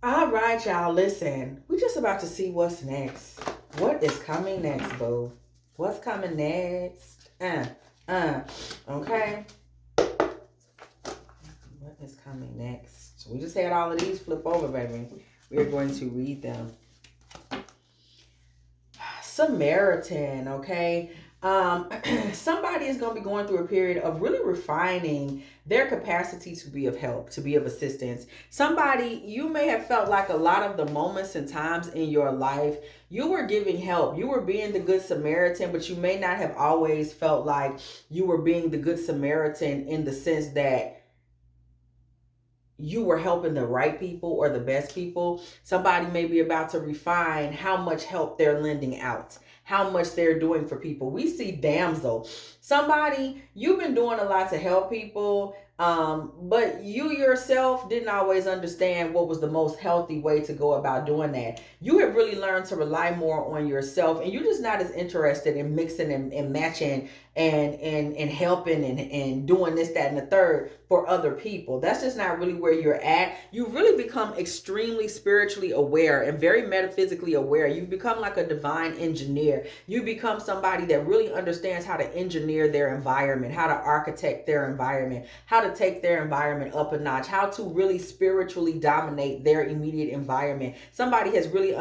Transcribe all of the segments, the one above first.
All right, y'all. Listen, we're just about to see what's next. What is coming next, boo? What's coming next? Uh. Okay. What is coming next? We just had all of these flip over, baby. We are going to read them. Samaritan, okay? Somebody is going to be going through a period of really refining their capacity to be of help, to be of assistance. Somebody, you may have felt like a lot of the moments and times in your life, you were giving help. You were being the good Samaritan, but you may not have always felt like you were being the good Samaritan in the sense that you were helping the right people or the best people. Somebody may be about to refine how much help they're lending out, how much they're doing for people. We see damsel. Somebody, you've been doing a lot to help people, but you yourself didn't always understand what was the most healthy way to go about doing that. You have really learned to rely more on yourself, and you're just not as interested in mixing and matching and helping and doing this, that, and the third for other people. That's just not really where you're at. You've really become extremely spiritually aware and very metaphysically aware. You've become like a divine engineer. You become somebody that really understands how to engineer their environment, how to architect their environment, how to take their environment up a notch, how to really spiritually dominate their immediate environment. Somebody has really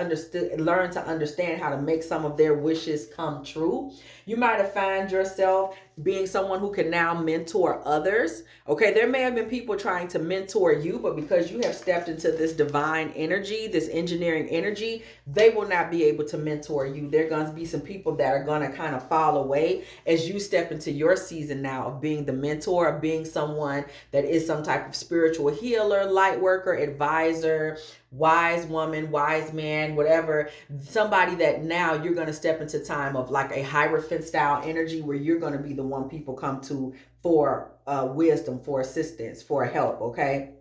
learned to understand how to make some of their wishes come true. You might have found yourself being someone who can now mentor others. Okay, there may have been people trying to mentor you, but because you have stepped into this divine energy, this engineering energy, they will not be able to mentor you. There are going to be some people that are going to kind of fall away as you step into your season now of being the mentor, of being someone that is some type of spiritual healer, light worker, advisor, wise woman, wise man, whatever. Somebody that now you're going to step into time of like a Hierophant style energy where you're going to be the one people come to for wisdom, for assistance, for help, okay?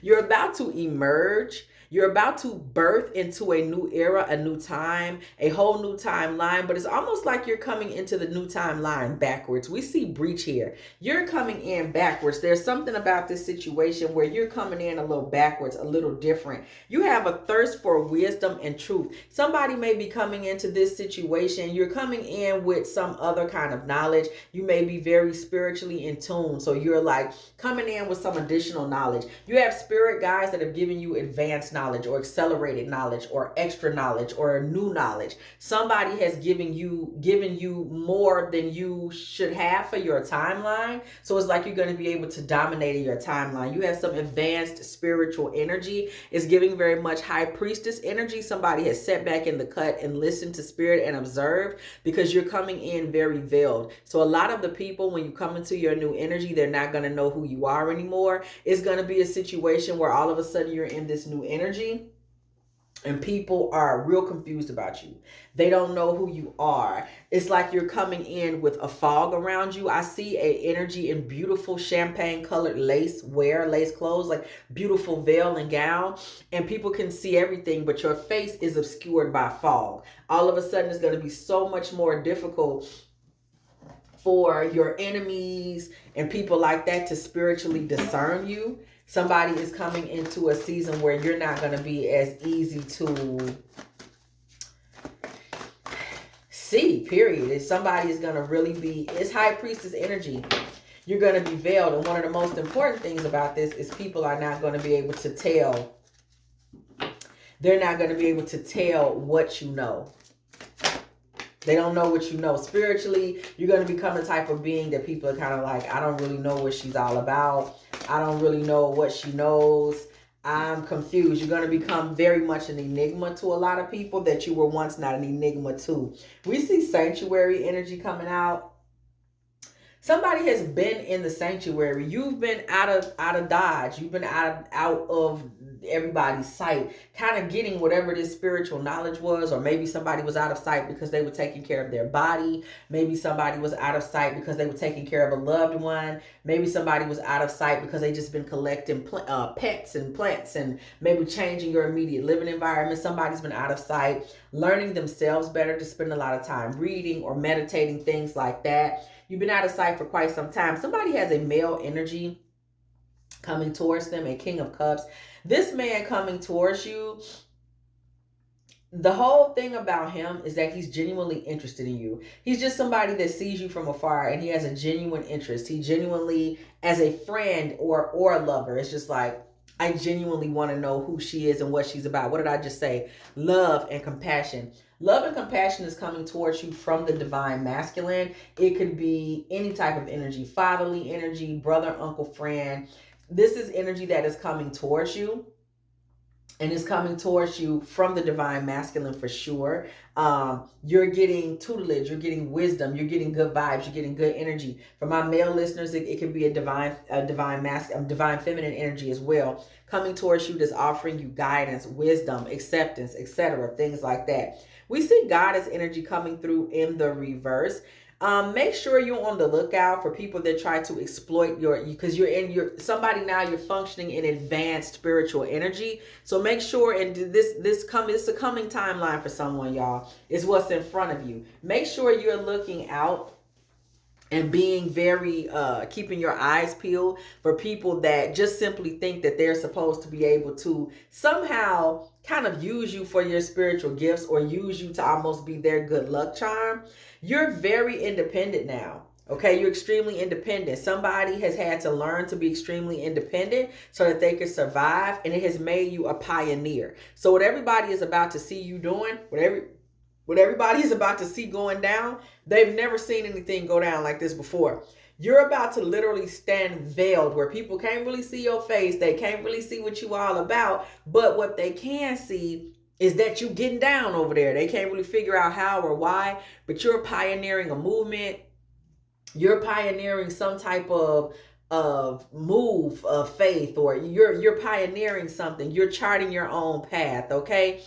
You're about to emerge. You're about to birth into a new era, a new time, a whole new timeline, but it's almost like you're coming into the new timeline backwards. We see breach here. You're coming in backwards. There's something about this situation where you're coming in a little backwards, a little different. You have a thirst for wisdom and truth. Somebody may be coming into this situation. You're coming in with some other kind of knowledge. You may be very spiritually in tune. So you're like coming in with some additional knowledge. You have spirit guides that have given you advanced knowledge or accelerated knowledge or extra knowledge or new knowledge. Somebody has given you more than you should have for your timeline. So it's like you're going to be able to dominate in your timeline. You have some advanced spiritual energy. It's giving very much high priestess energy. Somebody has sat back in the cut and listened to spirit and observed because you're coming in very veiled. So a lot of the people, when you come into your new energy, they're not going to know who you are anymore. It's going to be a situation where all of a sudden you're in this new energy and people are real confused about you. They don't know who you are. It's like you're coming in with a fog around you. I see a energy in beautiful champagne colored lace clothes, like beautiful veil and gown, and people can see everything, but your face is obscured by fog. All of a sudden, it's going to be so much more difficult for your enemies and people like that to spiritually discern you. Somebody is coming into a season where you're not going to be as easy to see, period. If somebody is going to really be, it's high priestess energy. You're going to be veiled. And one of the most important things about this is people are not going to be able to tell. They're not going to be able to tell what you know. They don't know what you know. Spiritually, you're going to become the type of being that people are kind of like, I don't really know what she's all about. I don't really know what she knows. I'm confused. You're going to become very much an enigma to a lot of people that you were once not an enigma to. We see sanctuary energy coming out. Somebody has been in the sanctuary. You've been out of Dodge. You've been out of everybody's sight, kind of getting whatever this spiritual knowledge was, or maybe somebody was out of sight because they were taking care of their body. Maybe somebody was out of sight because they were taking care of a loved one. Maybe somebody was out of sight because they just been collecting pets and plants and maybe changing your immediate living environment. Somebody's been out of sight, learning themselves better, to spend a lot of time reading or meditating, things like that. You've been out of sight for quite some time. Somebody has a male energy coming towards them, a King of Cups. This man coming towards you, the whole thing about him is that he's genuinely interested in you. He's just somebody that sees you from afar and he has a genuine interest. He genuinely, as a friend or a lover, it's just like, I genuinely want to know who she is and what she's about. What did I just say? Love and compassion. Love and compassion is coming towards you from the divine masculine. It could be any type of energy, fatherly energy, brother, uncle, friend. This is energy that is coming towards you, and it's coming towards you from the divine masculine for sure. You're getting tutelage, you're getting wisdom, you're getting good vibes, you're getting good energy. For my male listeners, it can be a divine feminine energy as well, coming towards you, that's offering you guidance, wisdom, acceptance, etc., things like that. We see goddess energy coming through in the reverse. Make sure you're on the lookout for people that try to exploit because you're somebody now, you're functioning in advanced spiritual energy. So make sure, and this is a coming timeline for someone, y'all. It's what's in front of you. Make sure you're looking out and being very, keeping your eyes peeled for people that just simply think that they're supposed to be able to somehow kind of use you for your spiritual gifts or use you to almost be their good luck charm. You're very independent now. Okay, you're extremely independent. Somebody has had to learn to be extremely independent so that they can survive, and it has made you a pioneer. So what everybody is about to see you doing, what everybody is about to see going down, they've never seen anything go down like this before. You're about to literally stand veiled where people can't really see your face. They can't really see what you all about. But what they can see is that you getting down over there. They can't really figure out how or why, but you're pioneering a movement. You're pioneering some type of move of faith, or you're pioneering something. You're charting your own path, okay?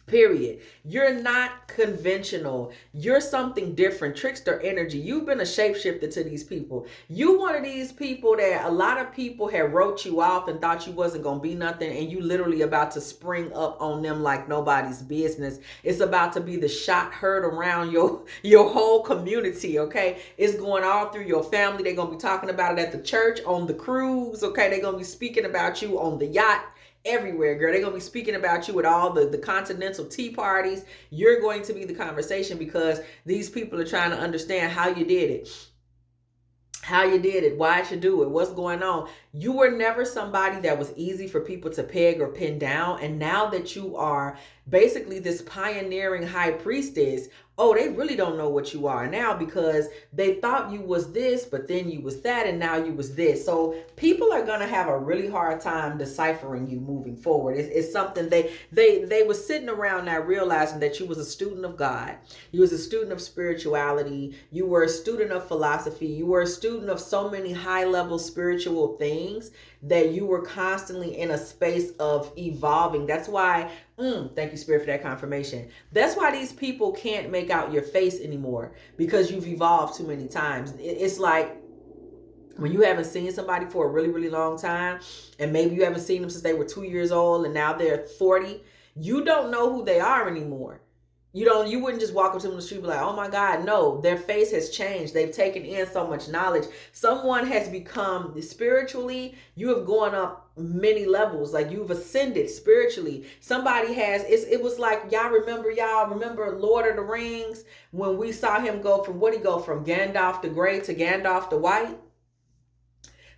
Period. You're not conventional. You're something different. Trickster energy. You've been a shapeshifter to these people. You one of these people that a lot of people had wrote you off and thought you wasn't going to be nothing, and you literally about to spring up on them like nobody's business. It's about to be the shot heard around your whole community, okay? It's going all through your family. They're going to be talking about it at the church, on the cruise, okay? They're going to be speaking about you on the yacht. Everywhere, girl. They're going to be speaking about you at all the continental tea parties. You're going to be the conversation because these people are trying to understand how you did it. How you did it, why you do it, what's going on. You were never somebody that was easy for people to peg or pin down. And now that you are basically this pioneering high priestess, oh, they really don't know what you are now, because they thought you was this, but then you was that, and now you was this. So people are going to have a really hard time deciphering you moving forward. It's something they were sitting around now realizing that you was a student of God. You was a student of spirituality. You were a student of philosophy. You were a student of so many high-level spiritual things that you were constantly in a space of evolving. That's why, thank you, Spirit, for that confirmation. That's why these people can't make out your face anymore, because you've evolved too many times. It's like when you haven't seen somebody for a really, really long time, and maybe you haven't seen them since they were 2 years old and now they're 40, you don't know who they are anymore. You wouldn't just walk up to them in the street and be like, oh my God, no, their face has changed. They've taken in so much knowledge. Someone has become spiritually, you have gone up many levels. Like you've ascended spiritually. Somebody has, it was like, y'all remember Lord of the Rings, when we saw him go from, from Gandalf the Grey to Gandalf the White?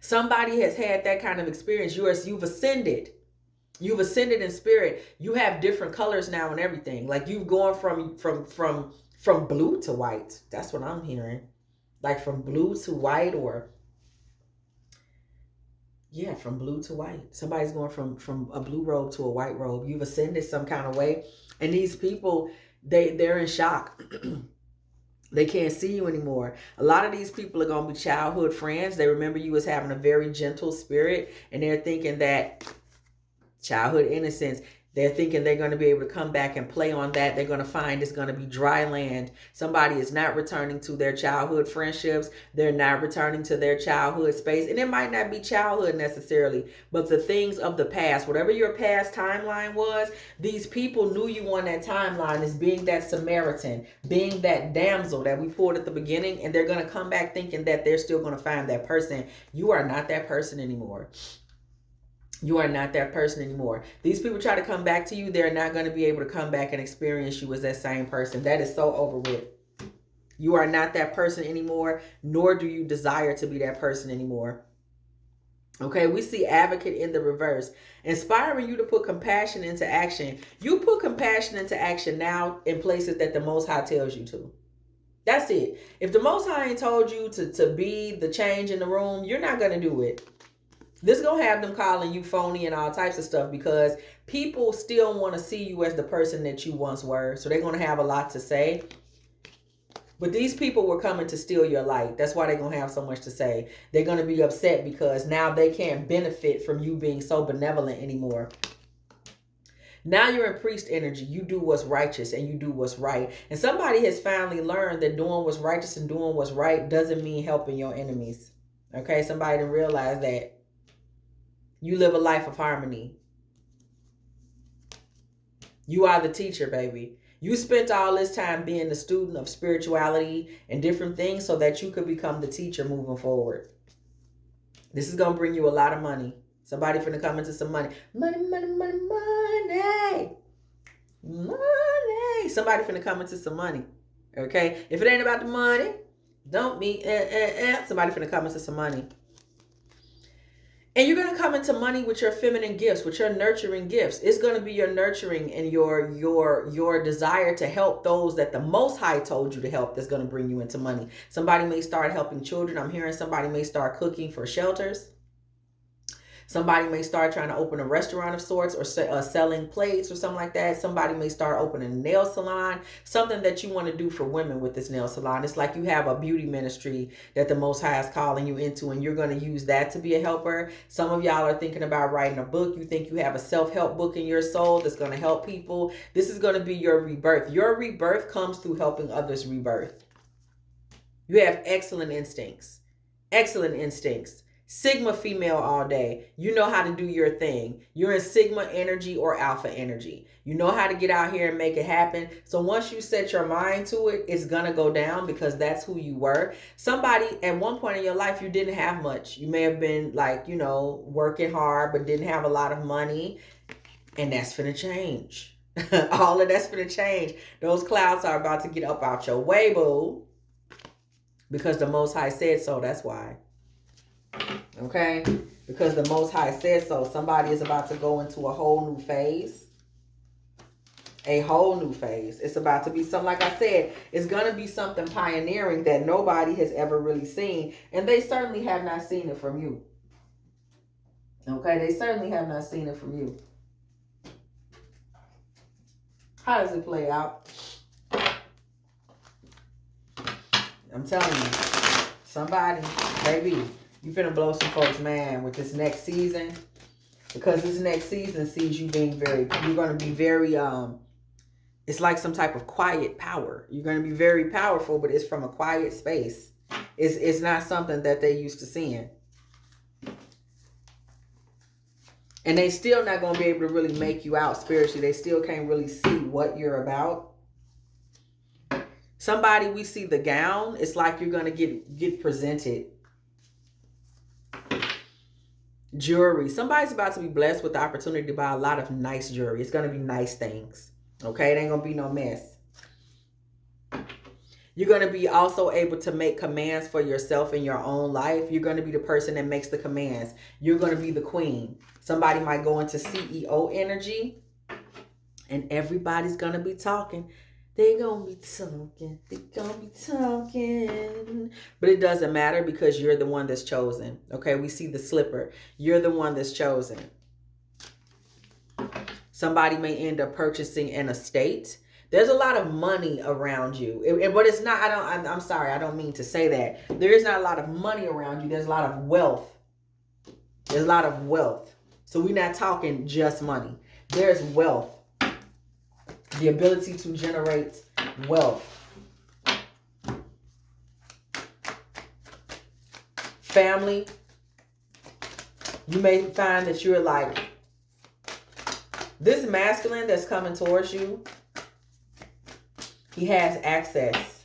Somebody has had that kind of experience. You've ascended. You've ascended in spirit. You have different colors now and everything. Like you've gone from blue to white. That's what I'm hearing. Like from blue to white, or yeah, from blue to white. Somebody's going from a blue robe to a white robe. You've ascended some kind of way. And these people, they're in shock. They can't see you anymore. A lot of these people are going to be childhood friends. They remember you as having a very gentle spirit, and they're thinking that childhood innocence, They're thinking they're going to be able to come back and play on that. They're going to find it's going to be dry land. Somebody is not returning to their childhood friendships. They're not returning to their childhood space. And it might not be childhood necessarily, but the things of the past, whatever your past timeline was, these people knew you on that timeline as being that Samaritan, being that damsel that we pulled at the beginning. And they're going to come back thinking that they're still going to find that person. You are not that person anymore. You are not that person anymore. These people try to come back to you. They're not going to be able to come back and experience you as that same person. That is so over with. You are not that person anymore, nor do you desire to be that person anymore. Okay, we see advocate in the reverse, inspiring you to put compassion into action. You put compassion into action now in places that the Most High tells you to. That's it. If the Most High ain't told you to be the change in the room, you're not going to do it. This is going to have them calling you phony and all types of stuff because people still want to see you as the person that you once were. So they're going to have a lot to say. But these people were coming to steal your light. That's why they're going to have so much to say. They're going to be upset because now they can't benefit from you being so benevolent anymore. Now you're in priest energy. You do what's righteous and you do what's right. And somebody has finally learned that doing what's righteous and doing what's right doesn't mean helping your enemies. Okay, somebody didn't realize that. You live a life of harmony. You are the teacher, baby. You spent all this time being the student of spirituality and different things so that you could become the teacher moving forward. This is going to bring you a lot of money. Somebody finna come into some money. Money, money, money, money. Money. Somebody finna come into some money. Okay? If it ain't about the money, don't be, somebody finna come into some money. And you're going to come into money with your feminine gifts, with your nurturing gifts. It's going to be your nurturing and your desire to help those that the Most High told you to help that's going to bring you into money. Somebody may start helping children. I'm hearing somebody may start cooking for shelters. Somebody may start trying to open a restaurant of sorts or selling plates or something like that. Somebody may start opening a nail salon, something that you want to do for women with this nail salon. It's like you have a beauty ministry that the Most High is calling you into, and you're going to use that to be a helper. Some of y'all are thinking about writing a book. You think you have a self-help book in your soul that's going to help people. This is going to be your rebirth. Your rebirth comes through helping others rebirth. You have excellent instincts. Excellent instincts. Sigma female all day. You know how to do your thing. You're in Sigma energy or Alpha energy. You know how to get out here and make it happen. So once you set your mind to it, it's going to go down because that's who you were. Somebody at one point in your life, you didn't have much. You may have been like, you know, working hard, but didn't have a lot of money. And that's finna change. All of that's finna change. Those clouds are about to get up out your way, boo. Because the Most High said so. That's why. Okay, because the Most High said so. Somebody is about to go into a whole new phase. A whole new phase. It's about to be something, like I said, it's going to be something pioneering that nobody has ever really seen. And they certainly have not seen it from you. Okay, they certainly have not seen it from you. How does it play out? I'm telling you, somebody, baby, you finna blow some folks' mind with this next season, because this next season sees you being you're going to be very, it's like some type of quiet power. You're going to be very powerful, but it's from a quiet space. It's not something that they used to seeing. And they still not going to be able to really make you out spiritually. They still can't really see what you're about. Somebody, we see the gown. It's like you're going to get presented jewelry. Somebody's about to be blessed with the opportunity to buy a lot of nice jewelry. It's going to be nice things. Okay? It ain't going to be no mess. You're going to be also able to make commands for yourself in your own life. You're going to be the person that makes the commands. You're going to be the queen. Somebody might go into CEO energy, and everybody's going to be talking. They're going to be talking. They're going to be talking. But it doesn't matter because you're the one that's chosen. Okay, we see the slipper. You're the one that's chosen. Somebody may end up purchasing an estate. There's a lot of money around you. But it's not, I'm sorry, I don't mean to say that. There is not a lot of money around you. There's a lot of wealth. There's a lot of wealth. So we're not talking just money. There's wealth. The ability to generate wealth. Family. You may find that you're like, this masculine that's coming towards you, he has access.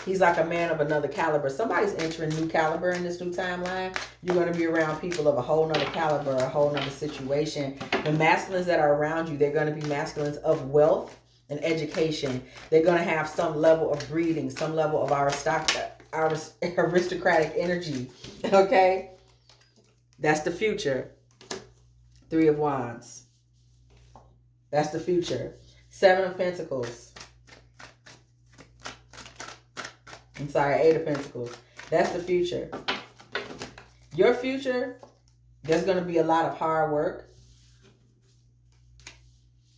He's like a man of another caliber. Somebody's entering new caliber in this new timeline. You're going to be around people of a whole nother caliber, a whole nother situation. The masculines that are around you, they're going to be masculines of wealth and education. They're going to have some level of breeding, some level of aristocratic energy. Okay? That's the future. 3 of Wands. That's the future. 7 of Pentacles. I'm sorry, 8 of Pentacles. That's the future. Your future, there's going to be a lot of hard work.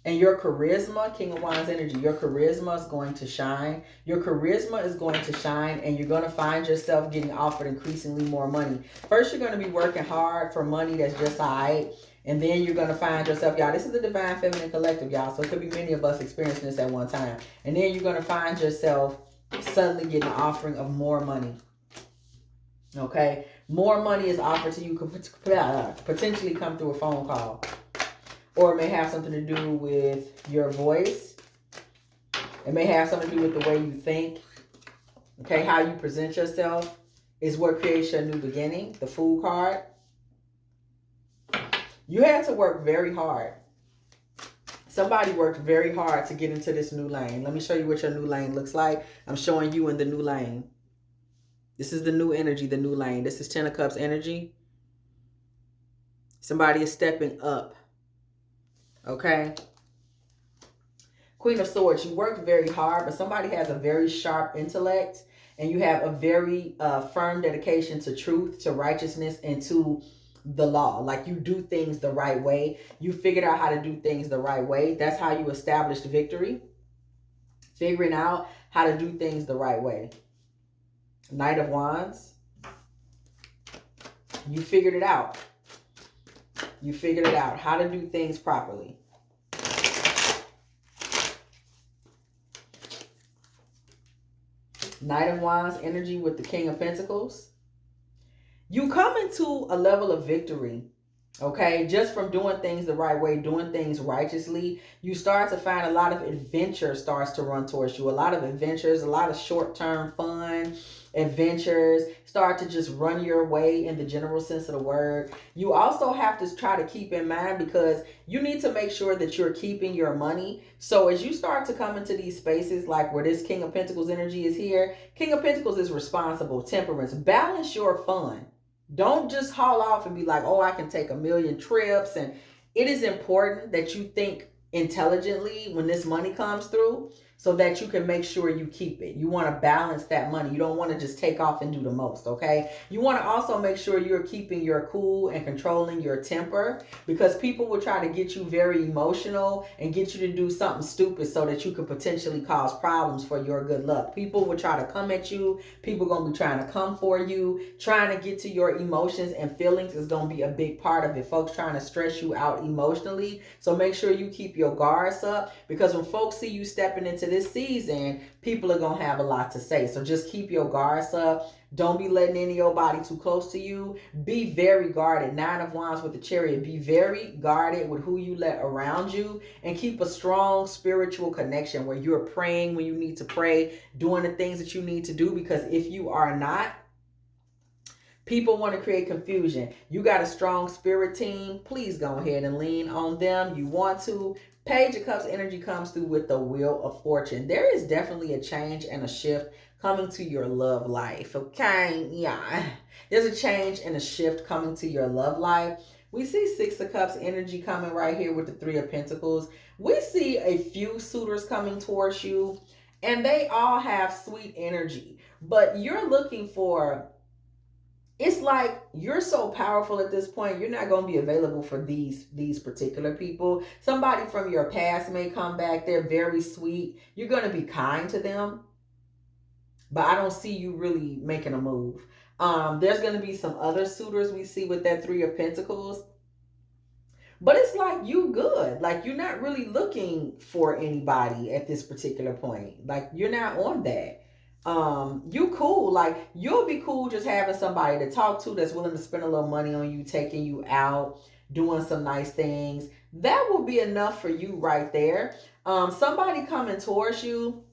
And your charisma, King of Wands energy, your charisma is going to shine. Your charisma is going to shine, and you're going to find yourself getting offered increasingly more money. First, you're going to be working hard for money that's just all right. And then you're going to find yourself, y'all, this is the Divine Feminine Collective, y'all. So it could be many of us experiencing this at one time. And then you're going to find yourself suddenly getting an offering of more money. Okay? More money is offered to you, potentially come through a phone call. Or it may have something to do with your voice. It may have something to do with the way you think. Okay, how you present yourself is what creates your new beginning. The Fool card. You had to work very hard. Somebody worked very hard to get into this new lane. Let me show you what your new lane looks like. I'm showing you in the new lane. This is the new energy, the new lane. This is 10 of Cups energy. Somebody is stepping up. Okay. Queen of Swords, you worked very hard, but somebody has a very sharp intellect, and you have a very firm dedication to truth, to righteousness, and to the law. Like, you do things the right way. You figured out how to do things the right way. That's how you established victory. Figuring out how to do things the right way. Knight of Wands. You figured it out. You figured it out, how to do things properly. Knight of Wands energy with the King of Pentacles. You come into a level of victory, okay? Just from doing things the right way, doing things righteously, you start to find a lot of adventure starts to run towards you. A lot of adventures, a lot of short-term fun, adventures start to just run your way in the general sense of the word. You also have to try to keep in mind, because you need to make sure that you're keeping your money. So as you start to come into these spaces, like where this King of Pentacles energy is here, King of Pentacles is responsible, temperance. Balance your fun. Don't just haul off and be like, oh, I can take 1,000,000 trips. And it is important that you think intelligently when this money comes through, so that you can make sure you keep it. You want to balance that money. You don't want to just take off and do the most, okay? You want to also make sure you're keeping your cool and controlling your temper, because people will try to get you very emotional and get you to do something stupid so that you could potentially cause problems for your good luck. People will try to come at you. People are going to be trying to come for you. Trying to get to your emotions and feelings is going to be a big part of it. Folks trying to stress you out emotionally. So make sure you keep your guards up, because when folks see you stepping into this season, people are going to have a lot to say. So just keep your guards up. Don't be letting any of your body too close to you. Be very guarded. 9 of Wands with the Chariot. Be very guarded with who you let around you, and keep a strong spiritual connection where you're praying when you need to pray, doing the things that you need to do, because if you are not, people want to create confusion. You got a strong spirit team. Please go ahead and lean on them. You want to. Page of Cups energy comes through with the Wheel of Fortune. There is definitely a change and a shift coming to your love life. Okay, yeah. There's a change and a shift coming to your love life. We see 6 of Cups energy coming right here with the 3 of Pentacles. We see a few suitors coming towards you, and they all have sweet energy. But you're looking for... It's like you're so powerful at this point, you're not going to be available for these particular people. Somebody from your past may come back. They're very sweet. You're going to be kind to them. But I don't see you really making a move. There's going to be some other suitors we see with that 3 of Pentacles. But it's like you good. Like you're not really looking for anybody at this particular point. Like you're not on that. You cool. Like you'll be cool just having somebody to talk to that's willing to spend a little money on you, taking you out, doing some nice things. That will be enough for you right there. Somebody coming towards you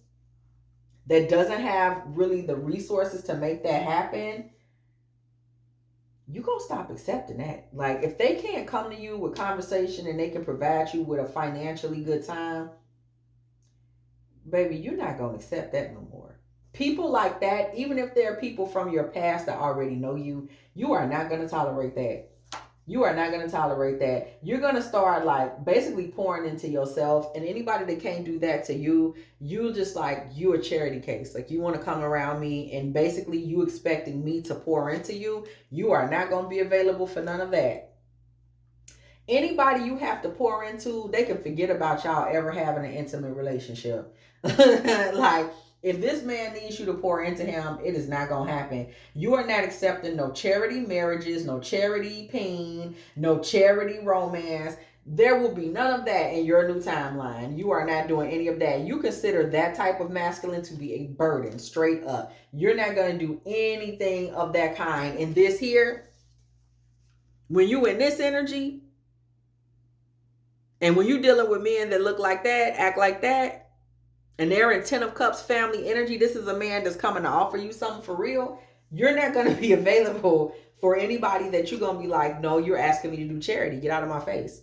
that doesn't have really the resources to make that happen, you gonna stop accepting that. Like if they can't come to you with conversation and they can provide you with a financially good time, baby, you're not gonna accept that no more. People like that, even if they're people from your past that already know you, you are not gonna tolerate that. You are not going to tolerate that. You're going to start like basically pouring into yourself, and anybody that can't do that to you, you just like you a charity case. Like you want to come around me and basically you expecting me to pour into you. You are not going to be available for none of that. Anybody you have to pour into, they can forget about y'all ever having an intimate relationship. Like if this man needs you to pour into him, it is not gonna happen. You are not accepting no charity marriages, no charity peen, no charity romance. There will be none of that in your new timeline. You are not doing any of that. You consider that type of masculine to be a burden, straight up. You're not gonna do anything of that kind. And this here, when you in this energy, and when you dealing with men that look like that, act like that, and they're in 10 of Cups family energy, this is a man that's coming to offer you something for real, you're not going to be available for anybody that you're going to be like, no, you're asking me to do charity. Get out of my face.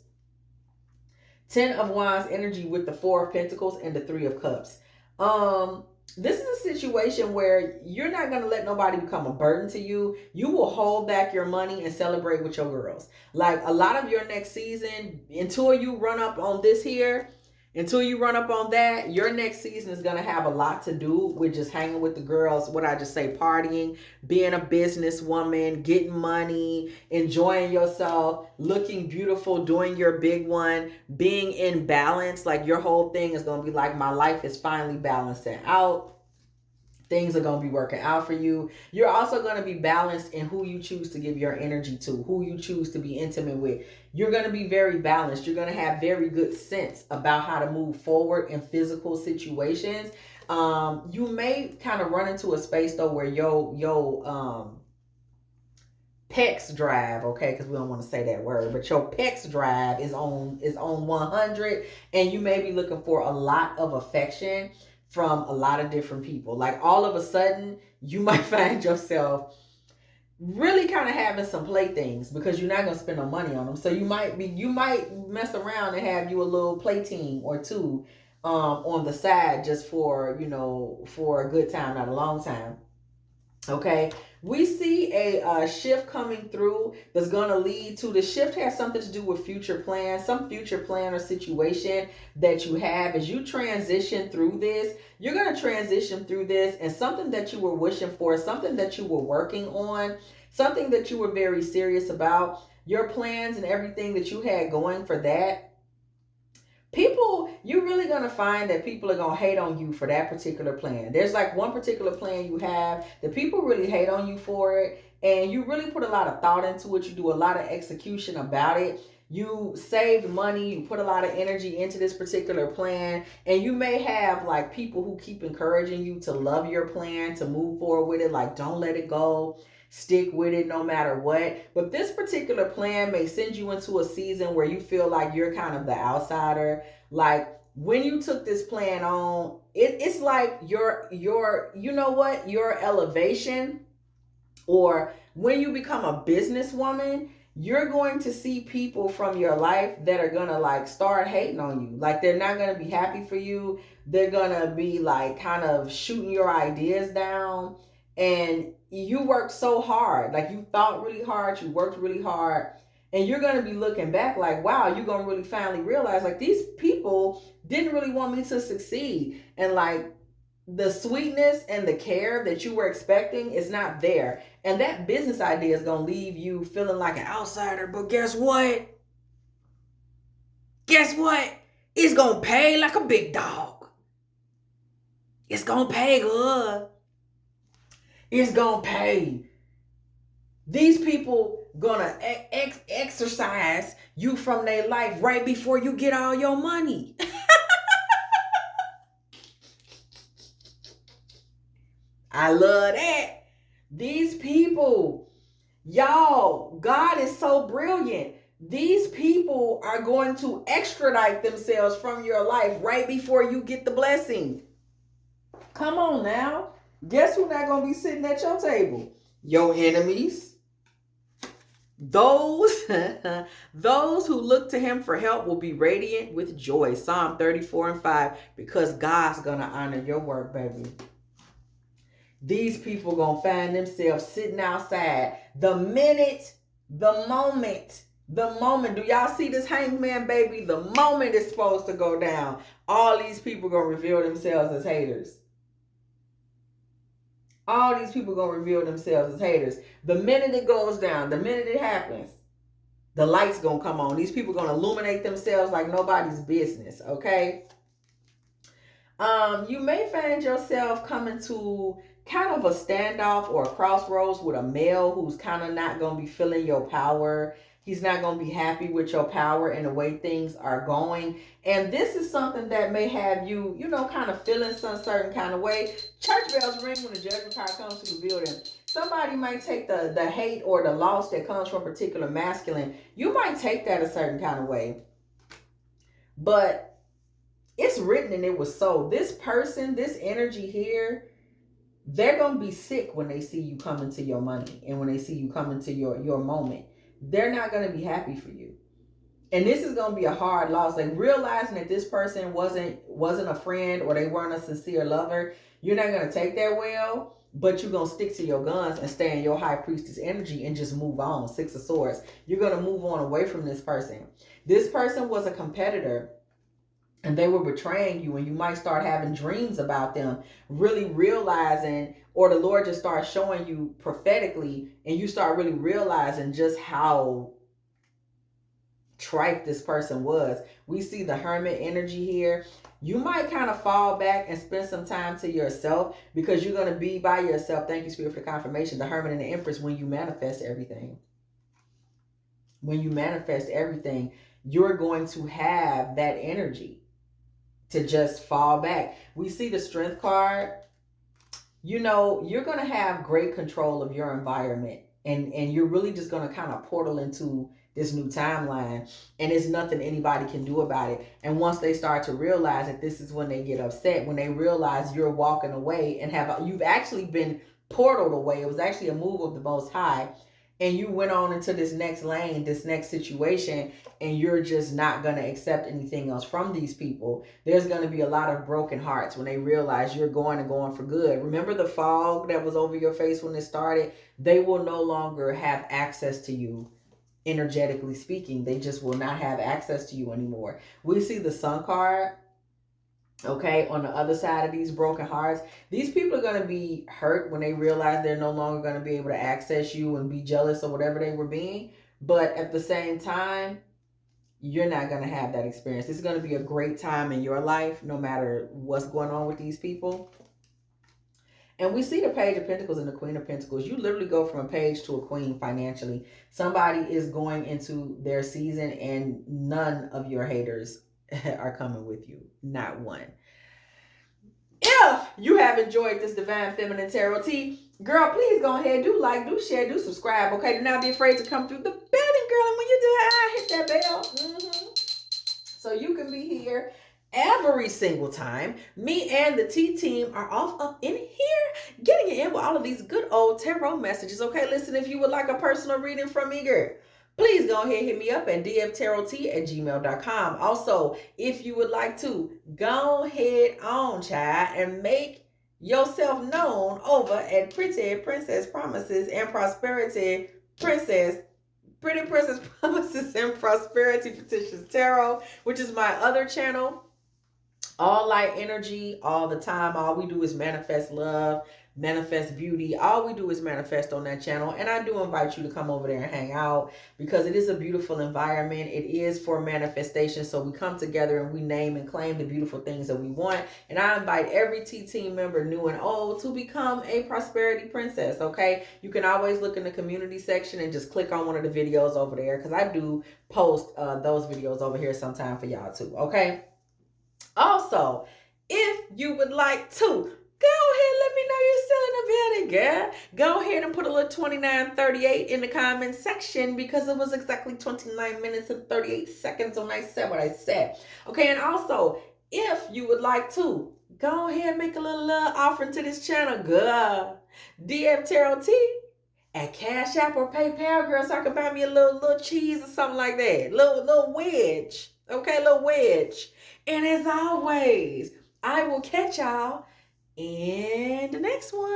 10 of Wands energy with the 4 of Pentacles and the 3 of Cups. This is a situation where you're not going to let nobody become a burden to you. You will hold back your money and celebrate with your girls. Like a lot of your next season, until you run up on this here, until you run up on that, your next season is going to have a lot to do with just hanging with the girls. What I just say, partying, being a businesswoman, getting money, enjoying yourself, looking beautiful, doing your big one, being in balance. Like your whole thing is going to be like, my life is finally balancing out. Things are going to be working out for you. You're also going to be balanced in who you choose to give your energy to, who you choose to be intimate with. You're going to be very balanced. You're going to have very good sense about how to move forward in physical situations. You may kind of run into a space though where your pecs drive, okay, because we don't want to say that word, but your pecs drive is on 100, and you may be looking for a lot of affection from a lot of different people. Like all of a sudden, you might find yourself really kind of having some playthings because you're not going to spend no money on them. So you might mess around and have you a little play team or two on the side just for, for a good time, not a long time. Okay, we see a shift coming through that's going to lead to, the shift has something to do with future plans, some future plan or situation that you have. As you transition through this, you're going to transition through this, and something that you were wishing for, something that you were working on, something that you were very serious about, your plans and everything that you had going for that. People, you're really going to find that people are going to hate on you for that particular plan. There's like one particular plan you have that people really hate on you for it, and you really put a lot of thought into it. You do a lot of execution about it. You saved money, you put a lot of energy into this particular plan, and you may have like people who keep encouraging you to love your plan, to move forward with it, like don't let it go. Stick with it no matter what. But this particular plan may send you into a season where you feel like you're kind of the outsider. Like when you took this plan on, it's like your your elevation, or when you become a businesswoman, you're going to see people from your life that are going to like start hating on you. Like they're not going to be happy for you. They're going to be like kind of shooting your ideas down. And you worked so hard, like you thought really hard, you worked really hard, and you're going to be looking back like, wow, you're going to really finally realize like these people didn't really want me to succeed. And like the sweetness and the care that you were expecting is not there. And that business idea is going to leave you feeling like an outsider. But guess what? Guess what? It's going to pay like a big dog. It's going to pay good. It's gonna pay. These people, gonna exercise you from their life right before you get all your money. I love that. These people, y'all, God is so brilliant. These people are going to extradite themselves from your life right before you get the blessing. Come on now. Guess who's not going to be sitting at your table? Your enemies. Those who look to him for help will be radiant with joy. Psalm 34:5, because God's going to honor your work, baby. These people going to find themselves sitting outside the moment. Do y'all see this hangman, baby? The moment it's supposed to go down, all these people going to reveal themselves as haters. All these people going to reveal themselves as haters. The minute it goes down, the minute it happens, the light's going to come on. These people going to illuminate themselves like nobody's business, okay? You may find yourself coming to kind of a standoff or a crossroads with a male who's kind of not going to be feeling your power. He's not going to be happy with your power and the way things are going. And this is something that may have you, kind of feeling some certain kind of way. Church bells ring when the judgment card comes to the building. Somebody might take the hate or the loss that comes from a particular masculine. You might take that a certain kind of way. But it's written and it was so. This person, this energy here, they're going to be sick when they see you come into your money and when they see you come into your moment. They're not going to be happy for you. And this is going to be a hard loss. Like realizing that this person wasn't a friend or they weren't a sincere lover, you're not going to take that well, but you're going to stick to your guns and stay in your high priestess energy and just move on. 6 of Swords. You're going to move on away from this person. This person was a competitor and they were betraying you, and you might start having dreams about them, really realizing, or the Lord just starts showing you prophetically, and you start really realizing just how trite this person was. We see the Hermit energy here. You might kind of fall back and spend some time to yourself because you're going to be by yourself. Thank you, Spirit, for the confirmation. The Hermit and the Empress, when you manifest everything. When you manifest everything, you're going to have that energy to just fall back. We see the Strength card. You're going to have great control of your environment, and you're really just going to kind of portal into this new timeline, and there's nothing anybody can do about it. And once they start to realize that, this is when they get upset, when they realize you're walking away and you've actually been portaled away. It was actually a move of the Most High, and you went on into this next lane, this next situation, and you're just not going to accept anything else from these people. There's going to be a lot of broken hearts when they realize you're going for good. Remember the fog that was over your face when it started? They will no longer have access to you, energetically speaking. They just will not have access to you anymore. We see the Sun card. Okay, on the other side of these broken hearts, these people are going to be hurt when they realize they're no longer going to be able to access you and be jealous or whatever they were being. But at the same time, you're not going to have that experience. It's going to be a great time in your life, no matter what's going on with these people. And we see the Page of Pentacles and the Queen of Pentacles. You literally go from a page to a queen financially. Somebody is going into their season, and none of your haters are coming with you. Not one. If you have enjoyed this Divine Feminine Tarot Tea, girl, please go ahead, do like, do share, do subscribe, okay? Do not be afraid to come through the building, girl. And when you do, hit that bell. So you can be here every single time. Me and the T team are off up in here, getting in with all of these good old tarot messages, okay? Listen, if you would like a personal reading from me, girl, please go ahead and hit me up at dftarottea@gmail.com. Also, if you would like to, go ahead on, child, and make yourself known over at Pretty Princess Promises and Prosperity Princess. Pretty Princess Promises and Prosperity Petitions Tarot, which is my other channel. All light energy, all the time. All we do is manifest love, Manifest Beauty. All we do is manifest on that channel. And I do invite you to come over there and hang out because it is a beautiful environment. It is for manifestation. So we come together and we name and claim the beautiful things that we want. And I invite every T-Team member, new and old, to become a prosperity princess, okay? You can always look in the community section and just click on one of the videos over there because I do post those videos over here sometime for y'all too, okay? Also, if you would like to, go ahead, let me know you're still in the building, girl. Go ahead and put a little 2938 in the comment section because it was exactly 29 minutes and 38 seconds when I said what I said. Okay, and also, if you would like to, go ahead and make a little offering to this channel, girl. dftarottea at Cash App or PayPal, girl, so I can buy me a little cheese or something like that. Little wedge. Okay, little wedge. And as always, I will catch y'all in the next one.